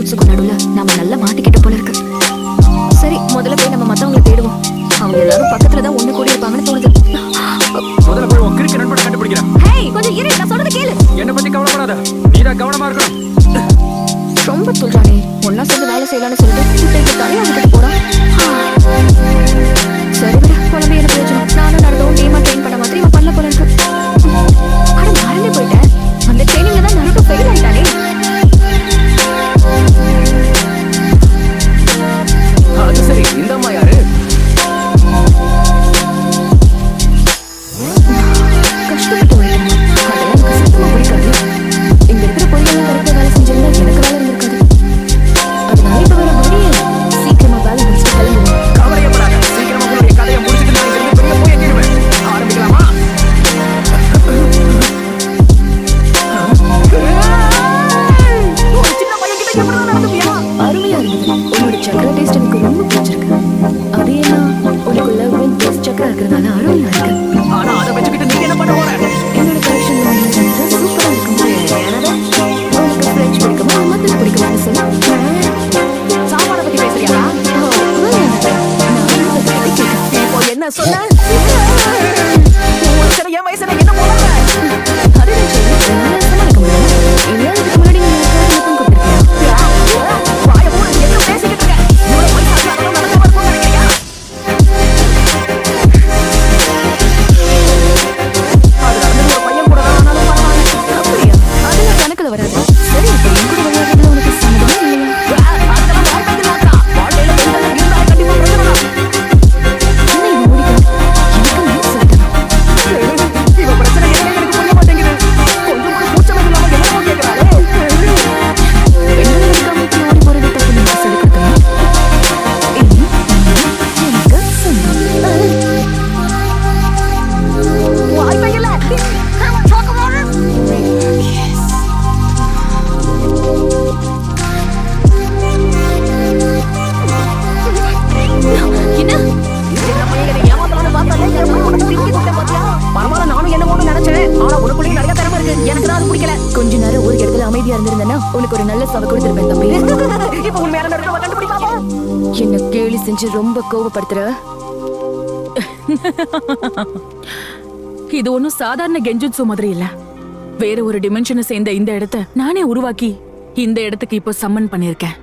ஃப்ரெண்ட்ஸுக்கும் நடுவுல நாம நல்லா மாட்டிக்கிட்ட போல இருக்கு. சரி, முதல்ல போய் நம்ம மத்தவங்களை தேடுவோம். அவங்க எல்லாரும் பக்கத்துல தான் ஒண்ணு கூடி இருப்பாங்கன்னு தோணுது. முதல்ல போய் உன் கிறுக்கு நண்பனை கண்டுபிடிக்கிறேன். ஹேய், கொஞ்சம் இரு, நான் சொல்றத கேளு. என்ன பத்தி கவலைப்படாத, நீதான் கவனமா இருக்கணும். ரொம்ப சொல்றானே, ஒன்னா சேர்ந்து வேலை செய்யலாம்னு சொல்லிட்டு இப்ப தனியா விட்டுட்டு போறான். சரி விட, குழம்பு என்ன பிரயோஜனம்? நானும் நடந்தவும் டீமா ட்ரெயின் பண்ண மாதிரி இவன் பண்ணல போல இருக்கு. ஆனா மறந்தே போயிட்டேன், அந்த ட்ரெயினிங்ல தான் நருட்டோ ஃபெயில் ஆயிட்டானே. அது சரி, இந்த அம்மா யாரு? கஷ்டப்பட்டு உழைக்கணும், அதெல்லாம் எனக்கு சுத்தமா பிடிக்காது. இங்க இருக்கிற பொருளெல்லாம் கரெக்டா வேலை செஞ்சிருந்தா எனக்கு வேலை இருந்திருக்காது. அதனால இப்ப வேற வழியே சீக்கிரமா வேலை முடிச்சுட்டு கிளம்புவோம். கவலையப்படாத, சீக்கிரமா உங்களுடைய கதையை முடிச்சுட்டு நான் இங்கிருந்து வெளியே போய் எங்கிருவேன். ஆரம்பிக்கலாமா? ஒரு சின்ன பையன் கிட்ட எப்படி நடந்துப்பியா? அருமையா இருந்தது. உன்னோட சக்கர டேஸ்ட் எனக்கு ரொம்ப பிடிச்சிருக்கு. அது என்ன, உனக்குள்ள விண்டேஜ் சக்கரை இருக்கிறதால அருமையா இருக்கு. ஆனா அதை வச்சுக்கிட்டு நீ என்ன பண்ண போற? என்னோட கலெக்ஷன்ல சூப்பரா இருக்கும். உனக்கு ஃப்ரெஞ்ச் பிடிக்குமா, மத்தது பிடிக்குமான்னு சொல்லு. சாப்பாடை பத்தி பேசுறியா? இப்போ என்ன சொன்ன? உன் என் வயசுல என்ன போற? வாயை மூடு, என்ன பேசிக்கிட்டு இருக்க? இவ்வளவு போய் சாப்பிட்டாலும் நடக்காம இருக்கும்னு நினைக்கிறியா? அது நடந்தது ஒரு பையன் கூட தான், ஆனாலும் பரவாயில்ல. அப்படியா? அதெல்லாம் கணக்குல வராது. சரி, இப்ப என் கூட விளையாடுறதுல உனக்கு சம்மதமா இல்லையா? அதெல்லாம் வாழ்க்கைக்கு மாற்றா. வாழ்க்கையில பெண்கள் இருந்தா கண்டிப்பா பிரச்சனை தான். என்ன இது முடிக்கணும்? எனக்கு மேல சொல்லணும். இவ பிரச்சனை என்னன்னு எனக்கு புரிய மாட்டேங்குது. கொஞ்சம் கூட கூச்சம் இல்லாம என்னமோ கேட்கிறாளே. பெண்கள் இருக்காம ஓடி போறது தப்பு, நீங்க சொல்லி கொடுக்கணும். எனக்கு சொந்தம். வாய்ப்பே இல்ல. என்ன? சின்ன பையன் என்னை ஏமாத்தலாம்னு பார்த்தாலே என் போய் உனக்கு திருப்பி கொடுத்தேன் பாத்தியா? பரவாயில்ல, நானும் என்ன ஒண்ணு நினைச்சேன். ஆனா உனக்குள்ளேயும் நிறைய திறமை இருக்கு. எனக்கு தான் அது பிடிக்கல. கொஞ்ச நேரம் ஒரு இடத்துல அமைதியா இருந்திருந்தேன்னா உனக்கு ஒரு நல்ல சவ கொடுத்திருப்பேன் தம்பி. இப்ப உண்மையான நடுக்க கண்டுபிடிப்பாப்பா. என்ன கேலி செஞ்சு ரொம்ப கோவப்படுத்துற. இது ஒன்னும் சாதாரண கெஞ்சுட்சு மாதிரி இல்ல. வேற ஒரு டிமென்ஷனை சேர்ந்த இந்த இடத்தை நானே உருவாக்கி இந்த இடத்துக்கு இப்போ சம்மன் பண்ணிருக்கேன்.